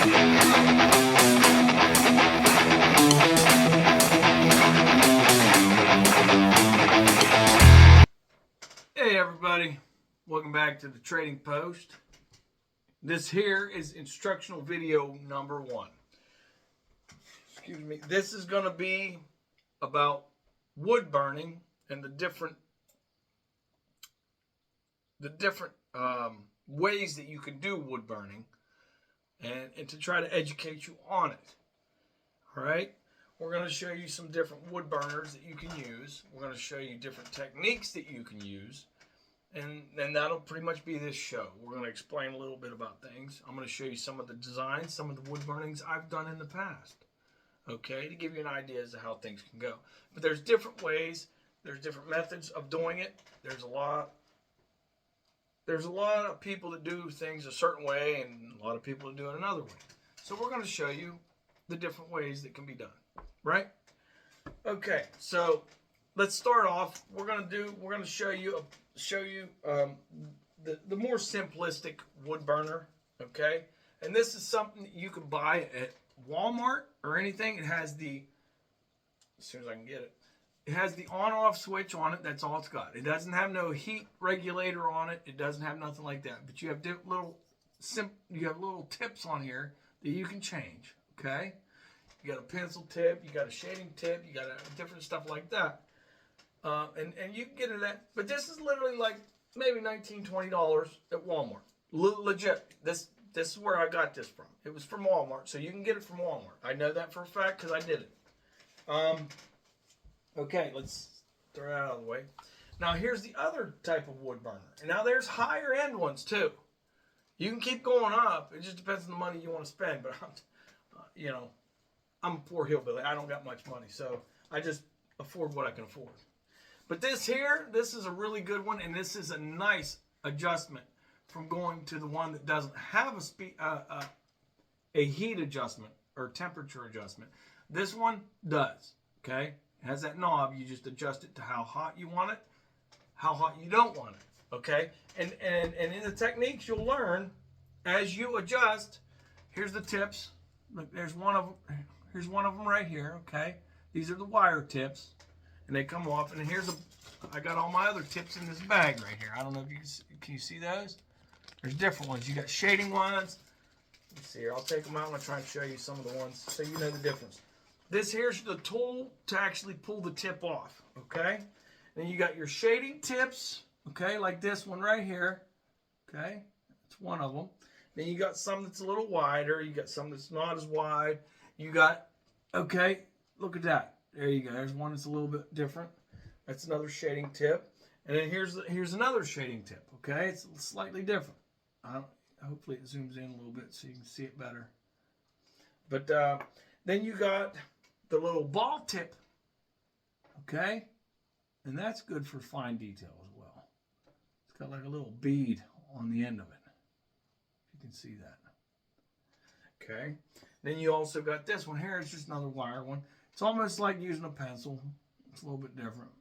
Hey everybody, welcome back to the Trading Post. This here is instructional video number 1. Excuse me. This is going to be about wood burning and the different ways that you can do wood burning, and to try to educate you on it. All right. We're going to show you some different wood burners that you can use. We're going to show you different techniques that you can use. And that'll pretty much be this show. We're going to explain a little bit about things. I'm going to show you some of the designs, some of the wood burnings I've done in the past. Okay, to give you an idea as to how things can go. But there's different ways. There's different methods of doing it. There's a lot of people that do things a certain way and a lot of people that do it another way. So we're going to show you the different ways that can be done. Right? Okay, so let's start off. We're going to show you the more simplistic wood burner. Okay, and this is something that you can buy at Walmart or anything. It has the, as soon as I can get it, it has the on-off switch on it. That's all it's got. It doesn't have no heat regulator on it. It doesn't have nothing like that. But you have little tips on here that you can change. Okay. You got a pencil tip, you got a shading tip, you got different stuff like that. And you can get it at, but this is literally like maybe $19, $20 at Walmart. Legit. This is where I got this from. It was from Walmart, so you can get it from Walmart. I know that for a fact because I did it. Okay, let's throw that out of the way. Now here's the other type of wood burner. And now there's higher end ones too. You can keep going up. It just depends on the money you want to spend. But I'm a poor hillbilly. I don't got much money, so I just afford what I can afford. But this is a really good one, and this is a nice adjustment from going to the one that doesn't have a heat adjustment or temperature adjustment. This one does. Okay, it has that knob. You just adjust it to how hot you want it, how hot you don't want it. Okay, and in the techniques you'll learn as you adjust. Here's the tips. Look, there's one of them. Here's one of them right here, okay? These are the wire tips, and they come off. And I got all my other tips in this bag right here. I don't know if can you see those? There's different ones. You got shading ones. Let's see here. I'll take them out and I'll try and show you some of the ones so you know the difference. This here's the tool to actually pull the tip off, okay? Then you got your shading tips, okay, like this one right here, okay? That's one of them. Then you got some that's a little wider. You got some that's not as wide. You got, okay, look at that. There you go. There's one that's a little bit different. That's another shading tip. And then here's another shading tip, okay? It's slightly different. Hopefully it zooms in a little bit so you can see it better. But then you got the little ball tip, okay? And that's good for fine detail as well. It's got like a little bead on the end of it. You can see that. Okay. Then you also got this one here. It's just another wire one. It's almost like using a pencil. It's a little bit different.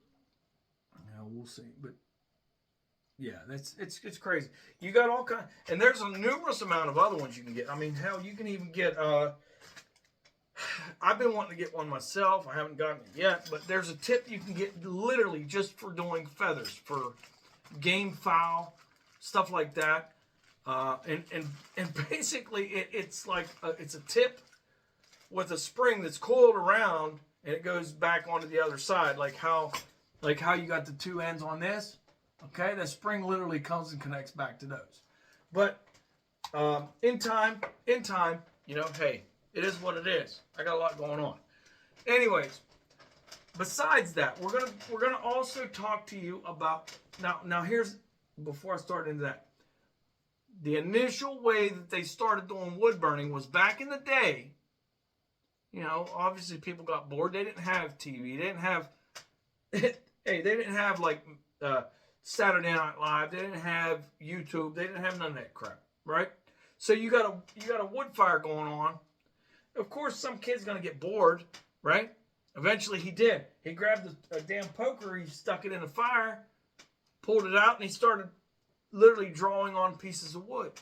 We'll see. But yeah, it's crazy. You got all kinds, and there's a numerous amount of other ones you can get. I mean, hell, you can even get. I've been wanting to get one myself. I haven't gotten it yet, but there's a tip you can get literally just for doing feathers, for game foul, stuff like that. And basically it's like it's a tip with a spring that's coiled around and it goes back onto the other side, like how you got the two ends on this. Okay, that spring literally comes and connects back to those. But in time, hey, it is what it is. I got a lot going on. Anyways, besides that, we're gonna also talk to you about now. Here's, before I start into that. The initial way that they started doing wood burning was back in the day. Obviously people got bored. They didn't have TV. They didn't have, they didn't have like Saturday Night Live. They didn't have YouTube. They didn't have none of that crap, right? So you got a wood fire going on. Of course, some kid's gonna get bored, right? Eventually, he did. He grabbed a damn poker. He stuck it in the fire, pulled it out, and he started literally drawing on pieces of wood.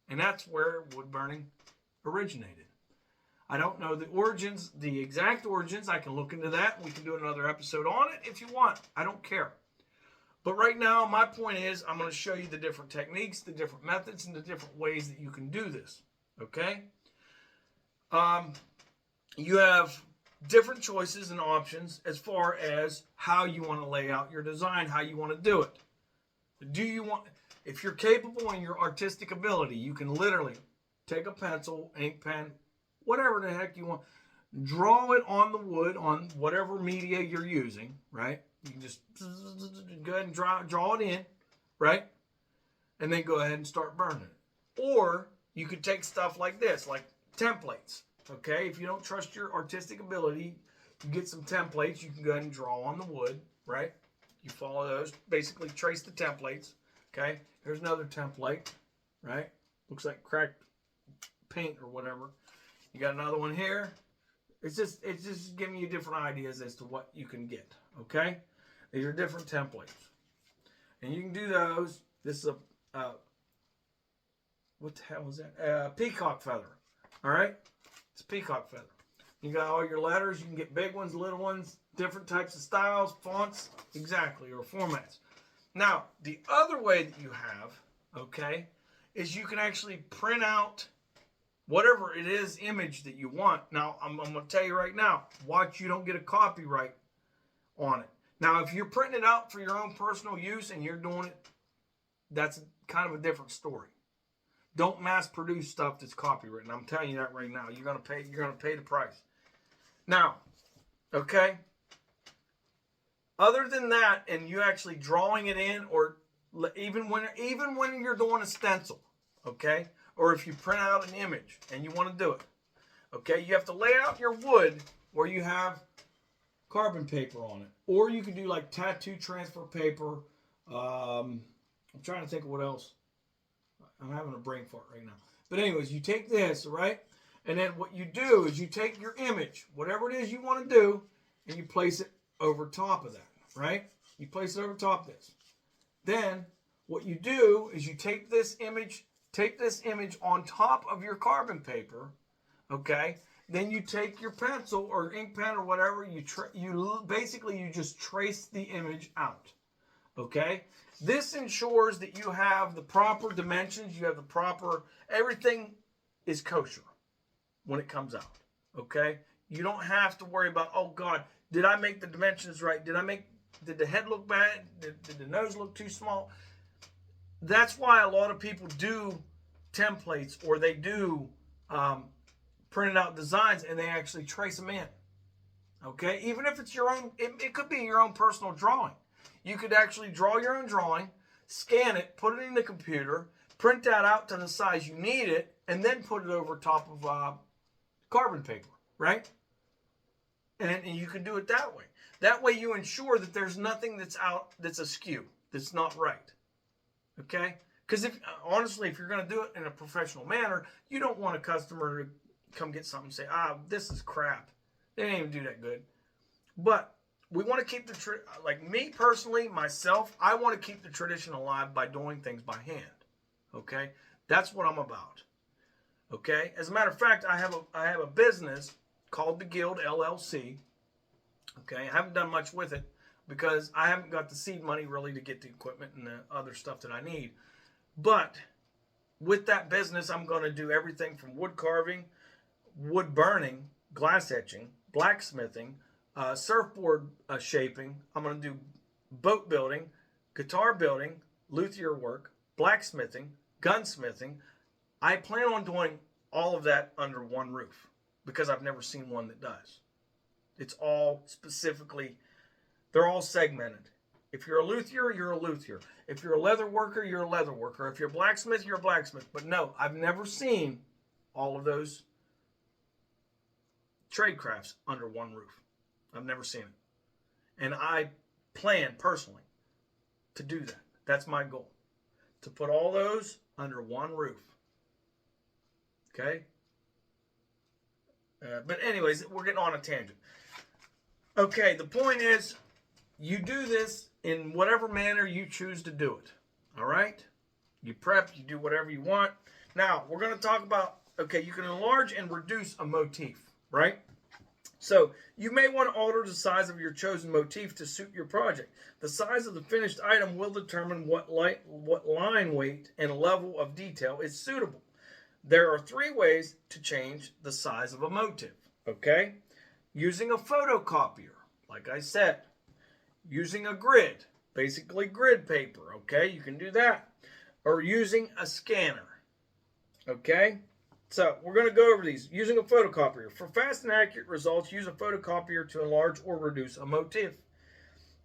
And that's where wood burning originated. I don't know the origins, the exact origins. I can look into that. We can do another episode on it if you want. I don't care. But right now, my point is I'm going to show you the different techniques, the different methods, and the different ways that you can do this. Okay? You have different choices and options as far as how you want to lay out your design, how you want to do it. Do you want, if you're capable in your artistic ability, you can literally take a pencil, ink pen, whatever the heck you want, draw it on the wood, on whatever media you're using, right? You can just go ahead and draw it in, right? And then go ahead and start burning it. Or you could take stuff like this, like templates, okay? If you don't trust your artistic ability, you get some templates. You can go ahead and draw on the wood, right? You follow those, basically trace the templates, okay? Here's another template, right? Looks like cracked paint or whatever. You got another one here. It's just giving you different ideas as to what you can get, okay? These are different templates. And you can do those. This is a, what the hell is that? Peacock feather, all right? It's a peacock feather. You got all your letters. You can get big ones, little ones, different types of styles, fonts, exactly, or formats. Now, the other way that you have, okay, is you can actually print out whatever it is image that you want. Now, I'm going to tell you right now, watch you don't get a copyright on it. Now, if you're printing it out for your own personal use and you're doing it, that's kind of a different story. Don't mass produce stuff that's copywritten. I'm telling you that right now. You're going to pay the price. Now, okay, other than that, and you actually drawing it in, or even when you're doing a stencil, okay, or if you print out an image and you want to do it, okay, you have to lay out your wood where you have carbon paper on it, or you can do like tattoo transfer paper. I'm trying to think of what else. I'm having a brain fart right now. But anyways, you take this, right? And then what you do is you take your image, whatever it is you want to do, and you place it over top of that, right? You place it over top of this. Then what you do is you take this image on top of your carbon paper, okay? Then you take your pencil or ink pen or whatever, you just trace the image out, okay? This ensures that you have the proper dimensions, you have the proper, everything is kosher when it comes out, okay? You don't have to worry about, oh God, did I make the dimensions right? Did the head look bad? Did the nose look too small? That's why a lot of people do templates, or they do printed out designs and they actually trace them in, okay? Even if it's your own, it could be your own personal drawing. You could actually draw your own drawing, scan it, put it in the computer, print that out to the size you need it, and then put it over top of carbon paper, right? And you can do it that way. That way you ensure that there's nothing that's askew, that's not right, okay? Because honestly, if you're going to do it in a professional manner, you don't want a customer to come get something and say, this is crap. They didn't even do that good. But we want to keep like me personally, myself, I want to keep the tradition alive by doing things by hand, okay? That's what I'm about, okay? As a matter of fact, I have a business called The Guild LLC, okay? I haven't done much with it because I haven't got the seed money really to get the equipment and the other stuff that I need. But with that business, I'm going to do everything from wood carving, wood burning, glass etching, blacksmithing, surfboard shaping. I'm going to do boat building, guitar building, luthier work, blacksmithing, gunsmithing. I plan on doing all of that under one roof because I've never seen one that does. It's all specifically, they're all segmented. If you're a luthier, you're a luthier. If you're a leather worker, you're a leather worker. If you're a blacksmith, you're a blacksmith. But no, I've never seen all of those trade crafts under one roof. I've never seen it. And I plan personally to do that. That's my goal. To put all those under one roof. Okay? But anyways, we're getting on a tangent. Okay, the point is, you do this in whatever manner you choose to do it. All right? You prep, you do whatever you want. Now, we're going to talk about okay, you can enlarge and reduce a motif, right? So you may want to alter the size of your chosen motif to suit your project. The size of the finished item will determine what line weight and level of detail is suitable. There are 3 ways to change the size of a motif, okay? Using a photocopier, like I said. Using a grid, basically grid paper, okay? You can do that. Or using a scanner, okay? So we're going to go over these. Using a photocopier. For fast and accurate results, use a photocopier to enlarge or reduce a motif.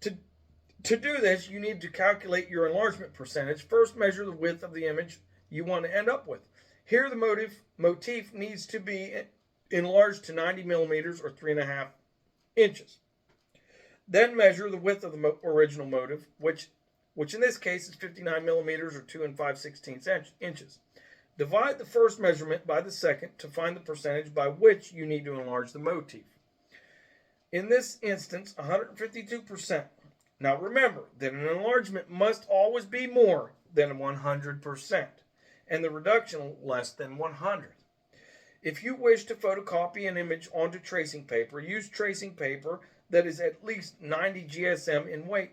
To do this, you need to calculate your enlargement percentage. First, measure the width of the image you want to end up with. Here, the motif needs to be enlarged to 90 millimeters or 3.5 inches. Then measure the width of the original motif, which in this case is 59 millimeters or 2 5/16 inches. Divide the first measurement by the second to find the percentage by which you need to enlarge the motif. In this instance, 152%. Now remember that an enlargement must always be more than 100%, and the reduction less than 100. If you wish to photocopy an image onto tracing paper, use tracing paper that is at least 90 GSM in weight.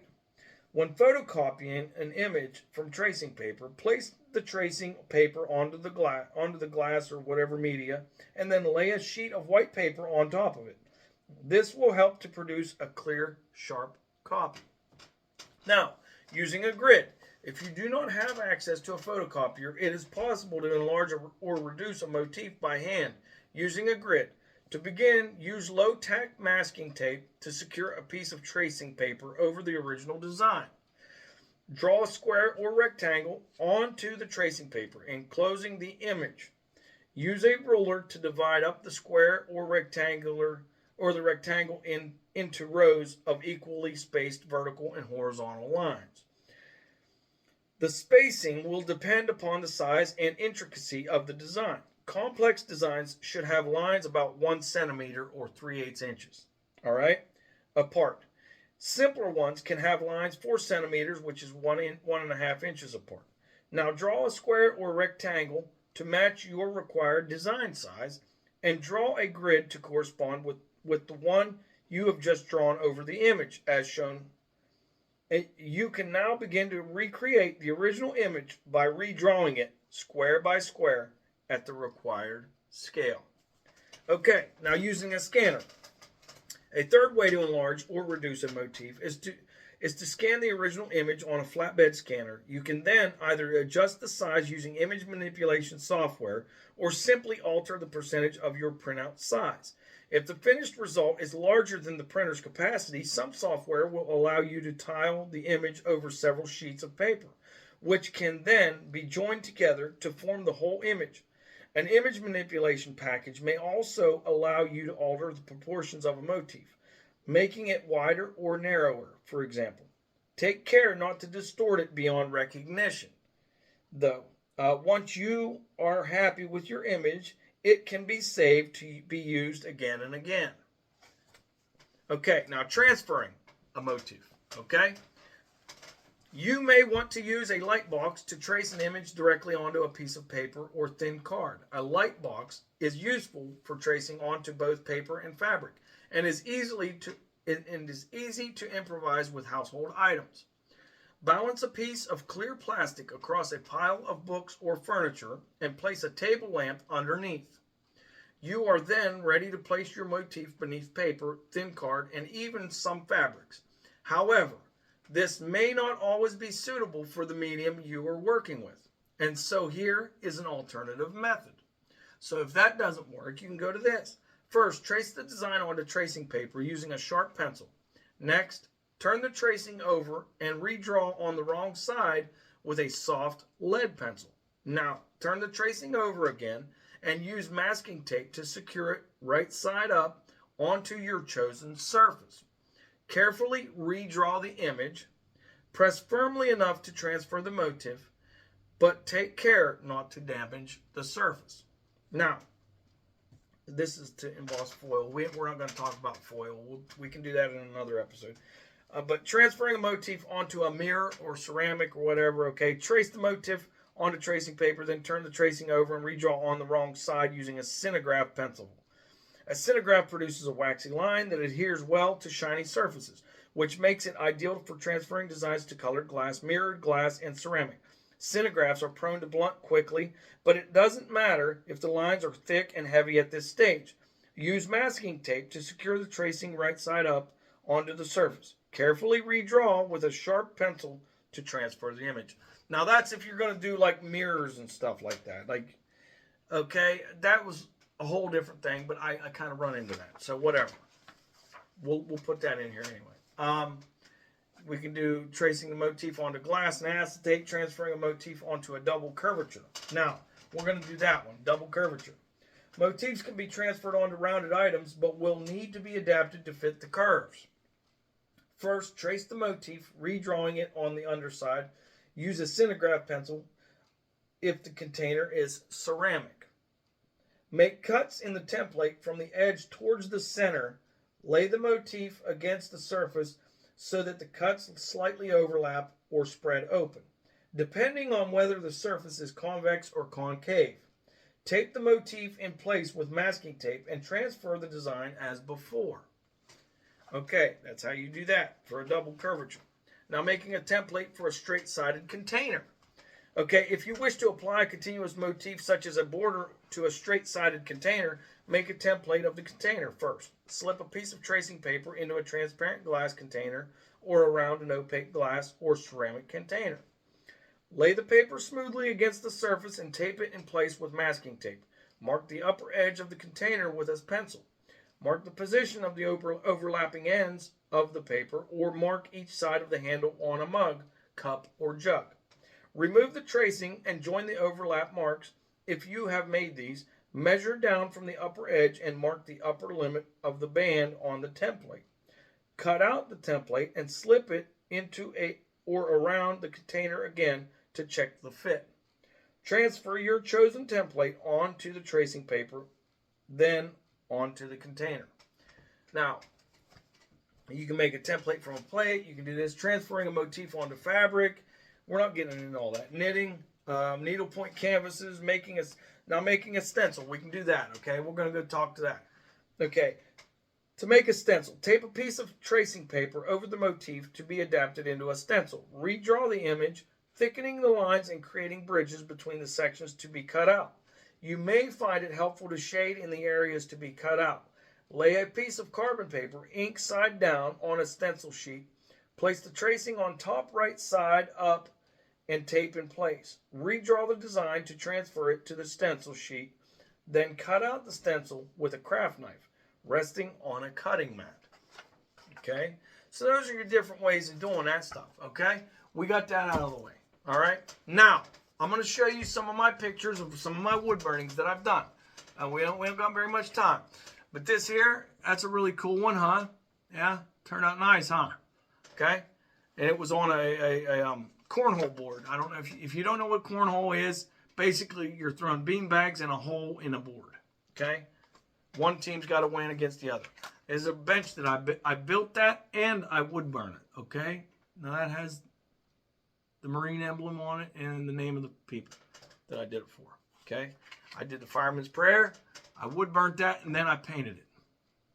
When photocopying an image from tracing paper, place the tracing paper onto the glass or whatever media, and then lay a sheet of white paper on top of it. This will help to produce a clear, sharp copy. Now, using a grid. If you do not have access to a photocopier, it is possible to enlarge or reduce a motif by hand using a grid. To begin, use low-tack masking tape to secure a piece of tracing paper over the original design. Draw a square or rectangle onto the tracing paper, enclosing the image. Use a ruler to divide up the square or the rectangle into rows of equally spaced vertical and horizontal lines. The spacing will depend upon the size and intricacy of the design. Complex designs should have lines about 1 centimeter or 3/8 inches, all right, apart. Simpler ones can have lines 4 centimeters, which is 1.5 inches apart. Now draw a square or rectangle to match your required design size and draw a grid to correspond with the one you have just drawn over the image as shown. You can now begin to recreate the original image by redrawing it square by square at the required scale. Okay, now using a scanner. A third way to enlarge or reduce a motif is to scan the original image on a flatbed scanner. You can then either adjust the size using image manipulation software or simply alter the percentage of your printout size. If the finished result is larger than the printer's capacity, some software will allow you to tile the image over several sheets of paper, which can then be joined together to form the whole image. An image manipulation package may also allow you to alter the proportions of a motif, making it wider or narrower, for example. Take care not to distort it beyond recognition, though. Once you are happy with your image, it can be saved to be used again and again. Okay, now transferring a motif, okay? You may want to use a light box to trace an image directly onto a piece of paper or thin card. A light box is useful for tracing onto both paper and fabric and is easy to improvise with household items. Balance a piece of clear plastic across a pile of books or furniture and place a table lamp underneath. You are then ready to place your motif beneath paper, thin card, and even some fabrics. However, this may not always be suitable for the medium you are working with. And so here is an alternative method. So if that doesn't work, you can go to this. First, trace the design onto tracing paper using a sharp pencil. Next, turn the tracing over and redraw on the wrong side with a soft lead pencil. Now, turn the tracing over again and use masking tape to secure it right side up onto your chosen surface. Carefully redraw the image. Press firmly enough to transfer the motif, but take care not to damage the surface. Now, this is to emboss foil. We're not going to talk about foil. We can do that in another episode. But transferring a motif onto a mirror or ceramic or whatever, okay, trace the motif onto tracing paper, then turn the tracing over and redraw on the wrong side using a scintigraph pencil. A scintigraph produces a waxy line that adheres well to shiny surfaces, which makes it ideal for transferring designs to colored glass, mirrored glass, and ceramic. Scintigraphs are prone to blunt quickly, but it doesn't matter if the lines are thick and heavy at this stage. Use masking tape to secure the tracing right side up onto the surface. Carefully redraw with a sharp pencil to transfer the image. Now that's if you're going to do like mirrors and stuff like that. Like, okay, that was a whole different thing, but I kind of run into that. So whatever. We'll put that in here anyway. We can do tracing the motif onto glass and acetate, transferring a motif onto a double curvature. Now, we're going to do that one, double curvature. Motifs can be transferred onto rounded items, but will need to be adapted to fit the curves. First, trace the motif, redrawing it on the underside. Use a scintigraph pencil if the container is ceramic. Make cuts in the template from the edge towards the center. Lay the motif against the surface so that the cuts slightly overlap or spread open, depending on whether the surface is convex or concave. Tape the motif in place with masking tape and transfer the design as before. Okay, that's how you do that for a double curvature. Now making a template for a straight-sided container. Okay, if you wish to apply a continuous motif such as a border to a straight-sided container, make a template of the container first. Slip a piece of tracing paper into a transparent glass container or around an opaque glass or ceramic container. Lay the paper smoothly against the surface and tape it in place with masking tape. Mark the upper edge of the container with a pencil. Mark the position of the overlapping ends of the paper or mark each side of the handle on a mug, cup, or jug. Remove the tracing and join the overlap marks if you have made these. Measure down from the upper edge and mark the upper limit of the band on the template. Cut out the template and slip it into or around the container again to check the fit. Transfer your chosen template onto the tracing paper, then onto the container. Now, you can make a template from a plate. You can do this, transferring a motif onto fabric. We're not getting into all that. Knitting, needlepoint canvases, making a stencil. We can do that, okay? We're going to go talk to that. Okay, to make a stencil, tape a piece of tracing paper over the motif to be adapted into a stencil. Redraw the image, thickening the lines and creating bridges between the sections to be cut out. You may find it helpful to shade in the areas to be cut out. Lay a piece of carbon paper, ink side down, on a stencil sheet. Place the tracing on top right side up and tape in place. Redraw the design to transfer it to the stencil sheet. Then cut out the stencil with a craft knife, resting on a cutting mat. Okay? So those are your different ways of doing that stuff. Okay? We got that out of the way. All right? Now, I'm going to show you some of my pictures of some of my wood burnings that I've done. We haven't got very much time. But this here, that's a really cool one, huh? Yeah? Turned out nice, huh? Okay? And it was on a cornhole board. I don't know if you don't know what cornhole is. Basically, you're throwing bean bags in a hole in a board. Okay? One team's got to win against the other. There's a bench that I built that and I wood burn it. Okay? Now that has the Marine emblem on it and the name of the people that I did it for. Okay? I did the fireman's prayer. I wood burnt that and then I painted it.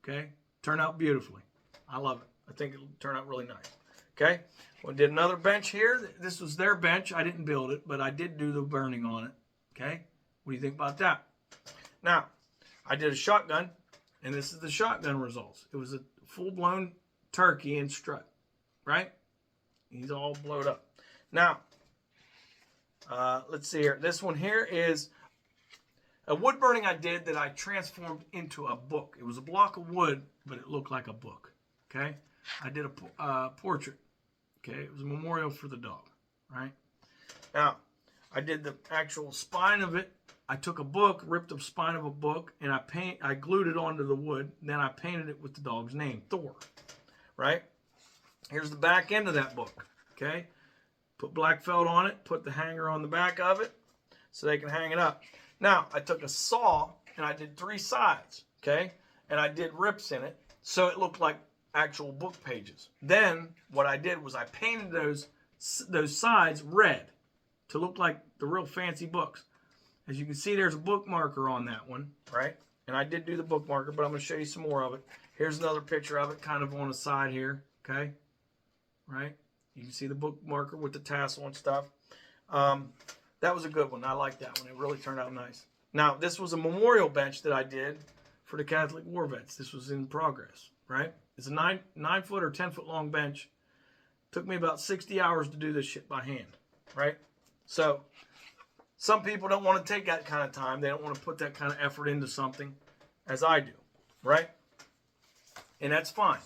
Okay? Turned out beautifully. I love it. I think it'll turn out really nice. Okay? We did another bench here. This was their bench. I didn't build it, but I did do the burning on it. Okay? What do you think about that? Now, I did a shotgun, and this is the shotgun results. It was a full-blown turkey and strut, right? He's all blowed up. Now, let's see here. This one here is a wood burning I did that I transformed into a book. It was a block of wood, but it looked like a book. Okay? I did a portrait. Okay? It was a memorial for the dog. Right? Now, I did the actual spine of it. I took a book, ripped the spine of a book, and I glued it onto the wood. Then I painted it with the dog's name, Thor. Right? Here's the back end of that book. Okay? Put black felt on it. Put the hanger on the back of it so they can hang it up. Now, I took a saw and I did 3 sides. Okay? And I did rips in it so it looked like actual book pages. Then what I did was I painted those sides red. to look like the real fancy books. As you can see, there's a bookmarker on that one, right? And I did do the bookmarker, but I'm going to show you some more of it. Here's another picture of it, kind of on the side here, okay? Right? You can see the bookmarker with the tassel and stuff. That was a good one. I like that one. It really turned out nice. Now, this was a memorial bench that I did for the Catholic War Vets. This was in progress, right? It's a 9-foot or 10-foot long bench. Took me about 60 hours to do this shit by hand, right? So, some people don't want to take that kind of time. They don't want to put that kind of effort into something as I do, right? And that's fine.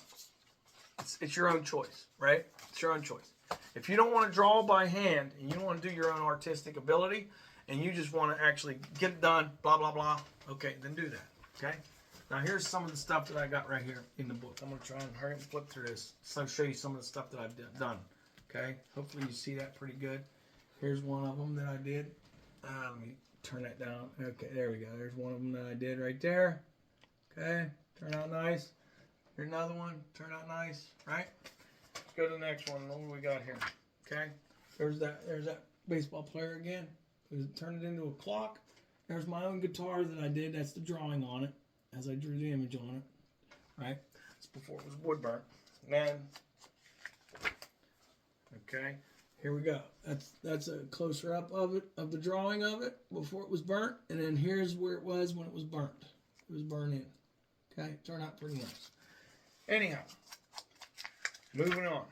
It's your own choice, right? It's your own choice. If you don't want to draw by hand and you don't want to do your own artistic ability and you just want to actually get it done, blah, blah, blah, okay, then do that, okay? Now, here's some of the stuff that I got right here in the book. I'm going to try and hurry and flip through this so I'll show you some of the stuff that I've done, okay? Hopefully you see that pretty good. Here's one of them that I did. Let me turn that down. Okay, there we go. There's one of them that I did right there. Okay, turned out nice. Here's another one. Turned out nice, right? Let's go to the next one. What do we got here? Okay, there's that baseball player again. Turned it into a clock. There's my own guitar that I did. That's the drawing on it, as I drew the image on it. Right? It's before it was wood burnt. Man. Okay. Here we go. That's a closer up of it, of the drawing of it before it was burnt. And then here's where it was when it was burnt. It was burned in. Okay, turned out pretty nice. Anyhow, moving on.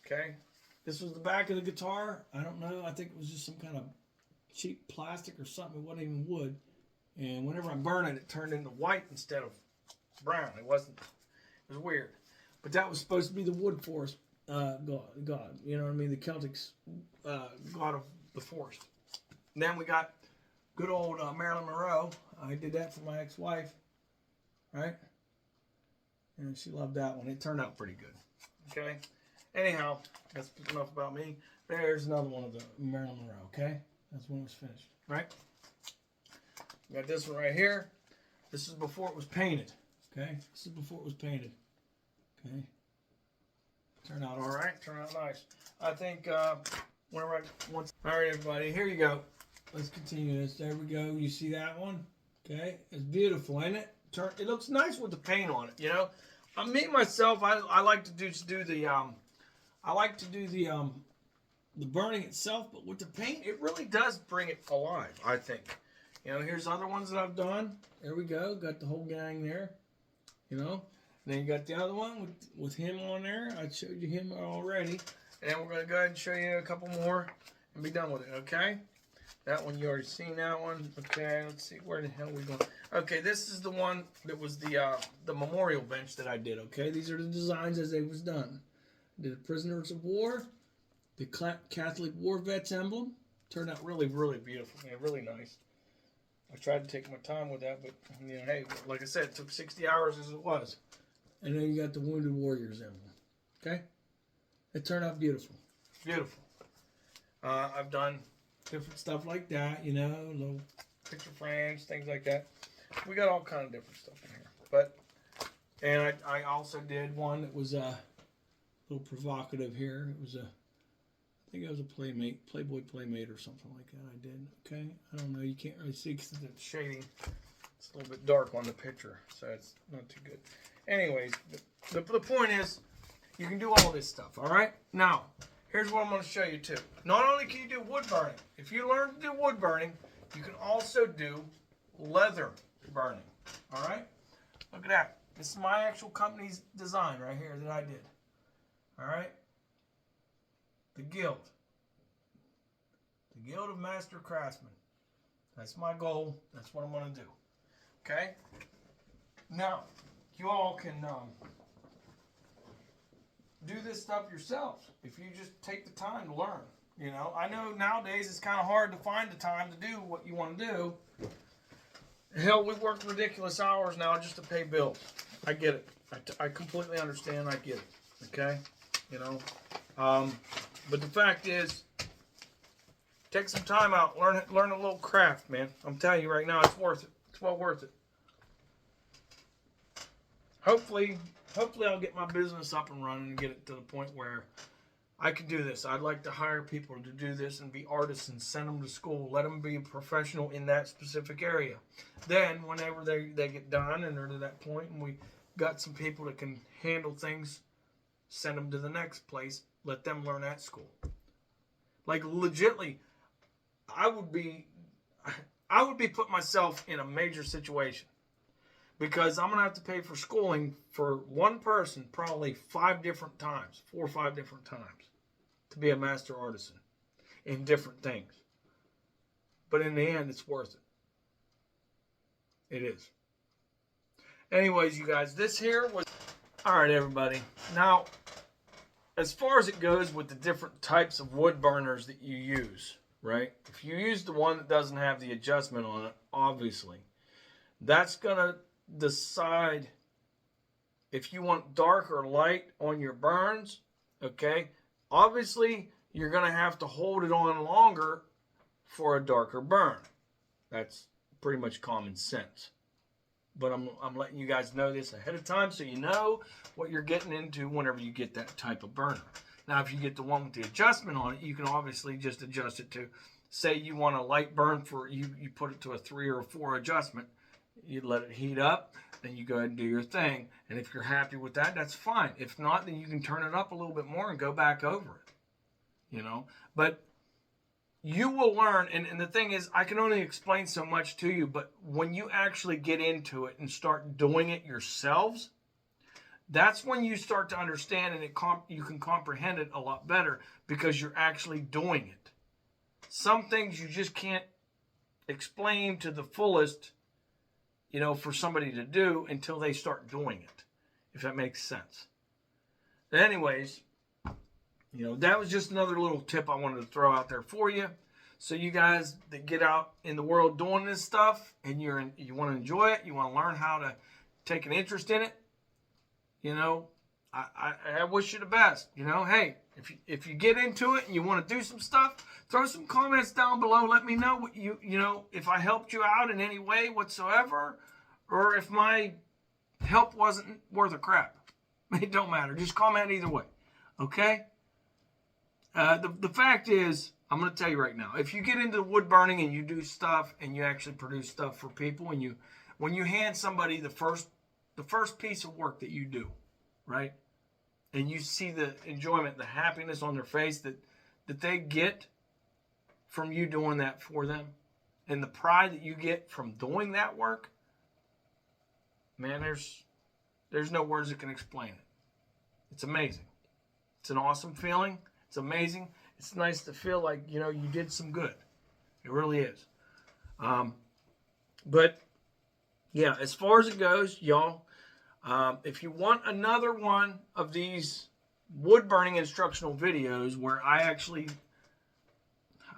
Okay, this was the back of the guitar. I don't know. I think it was just some kind of cheap plastic or something. It wasn't even wood. And whenever I burned it, it turned into white instead of brown. It wasn't. It was weird. But that was supposed to be the wood forest. God, you know what I mean? The Celtics god of the forest. And then we got good old Marilyn Monroe. I did that for my ex-wife, right? And she loved that one. It turned out pretty good. Okay. Anyhow, that's enough about me. There's another one of the Marilyn Monroe. Okay, that's when it was finished, right? We got this one right here. This is before it was painted. Okay, this is before it was painted. Okay. Turned out all right. Turned out nice. I think whenever I once. All right, everybody. Here you go. Let's continue this. There we go. You see that one? Okay. It's beautiful, ain't it? It looks nice with the paint on it. You know, me myself, I like to do the the burning itself, but with the paint, it really does bring it alive. I think. You know, here's other ones that I've done. There we go. Got the whole gang there. You know. Then you got the other one with him on there. I showed you him already. And we're going to go ahead and show you a couple more and be done with it, okay? That one, you already seen that one. Okay, let's see. Where the hell are we going? Okay, this is the one that was the memorial bench that I did, okay? These are the designs as they was done. I did the prisoners of war, the Catholic War Vets emblem. Turned out really, really beautiful. Man, really nice. I tried to take my time with that, but, you know, hey, like I said, it took 60 hours as it was. And then you got the Wounded Warriors emblem. Okay? It turned out beautiful. Beautiful. I've done different stuff like that, you know, little picture frames, things like that. We got all kind of different stuff in here. But, and I also did one that was a little provocative here. It was I think it was a Playboy Playmate or something like that I did. Okay? I don't know. You can't really see because the shading. It's a little bit dark on the picture, so it's not too good. Anyways, the point is, you can do all this stuff, all right? Now, here's what I'm going to show you, too. Not only can you do wood burning, if you learn to do wood burning, you can also do leather burning, all right? Look at that. This is my actual company's design right here that I did, all right? The Guild. The Guild of Master Craftsmen. That's my goal. That's what I'm going to do, okay? Now, you all can do this stuff yourselves if you just take the time to learn. You know, I know nowadays it's kind of hard to find the time to do what you want to do. Hell, we work ridiculous hours now just to pay bills. I get it. I completely understand. I get it. Okay? You know? But the fact is, take some time out. Learn a little craft, man. I'm telling you right now, it's worth it. It's well worth it. Hopefully I'll get my business up and running and get it to the point where I could do this. I'd like to hire people to do this and be artists and send them to school. Let them be a professional in that specific area. Then, whenever they get done and they're to that point and we got some people that can handle things, send them to the next place. Let them learn at school. Like, legitly, I would be putting myself in a major situation. Because I'm going to have to pay for schooling for one person probably 5 different times, 4 or 5 different times, to be a master artisan in different things. But in the end, it's worth it. It is. Anyways, you guys, this here was... All right, everybody. Now, as far as it goes with the different types of wood burners that you use, right? If you use the one that doesn't have the adjustment on it, obviously, that's going to decide if you want dark or light on your burns, okay? Obviously, you're going to have to hold it on longer for a darker burn. That's pretty much common sense. But I'm letting you guys know this ahead of time so you know what you're getting into whenever you get that type of burner. Now, if you get the one with the adjustment on it, you can obviously just adjust it to, say you want a light burn for, you put it to a 3 or a 4 adjustment. You let it heat up, then you go ahead and do your thing. And if you're happy with that, that's fine. If not, then you can turn it up a little bit more and go back over it. You know? But you will learn, and the thing is, I can only explain so much to you, but when you actually get into it and start doing it yourselves, that's when you start to understand and you can comprehend it a lot better because you're actually doing it. Some things you just can't explain to the fullest, you know, for somebody to do until they start doing it, if that makes sense. But anyways, you know, that was just another little tip I wanted to throw out there for you. So you guys that get out in the world doing this stuff and you want to enjoy it, you want to learn how to take an interest in it, you know, I wish you the best. You know, hey, if you get into it and you want to do some stuff, throw some comments down below. Let me know what you know, if I helped you out in any way whatsoever, or if my help wasn't worth a crap. It don't matter. Just comment either way. Okay? The fact is, I'm going to tell you right now, if you get into wood burning and you do stuff and you actually produce stuff for people, and when you hand somebody the first piece of work that you do, right? And you see the enjoyment, the happiness on their face that they get from you doing that for them, and the pride that you get from doing that work, man, there's no words that can explain it. It's amazing. It's an awesome feeling. It's amazing. It's nice to feel like, you know, you did some good. It really is. But, yeah, as far as it goes, y'all, if you want another one of these wood burning instructional videos where I actually,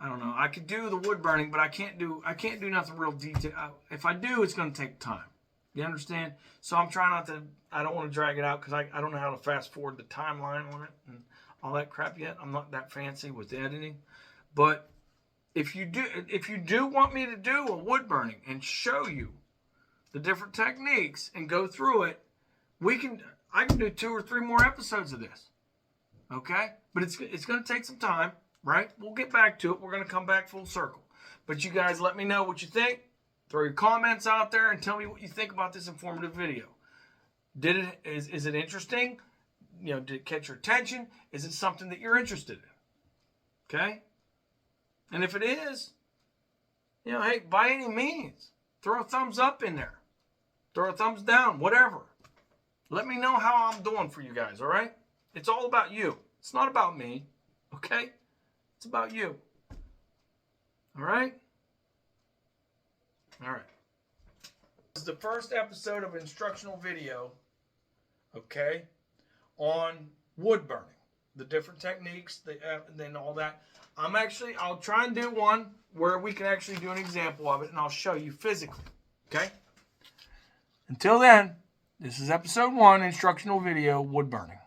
I don't know, I could do the wood burning, but I can't do nothing real detailed. If I do, it's going to take time. You understand? So I'm trying not to, I don't want to drag it out because I don't know how to fast forward the timeline on it and all that crap yet. I'm not that fancy with editing. But if you do want me to do a wood burning and show you the different techniques and go through it, I can do 2 or 3 more episodes of this. Okay? But it's going to take some time, right? We'll get back to it. We're going to come back full circle. But you guys let me know what you think. Throw your comments out there and tell me what you think about this informative video. Is it interesting? You know, did it catch your attention? Is it something that you're interested in? Okay? And if it is, you know, hey, by any means, throw a thumbs up in there. Throw a thumbs down, whatever. Let me know how I'm doing for you guys, all right? It's all about you. It's not about me, okay? It's about you. All right? All right. This is the first episode of instructional video, okay, on wood burning. The different techniques, and then all that. I'll try and do one where we can actually do an example of it, and I'll show you physically, okay? Until then, this is episode 1, instructional video, wood burning.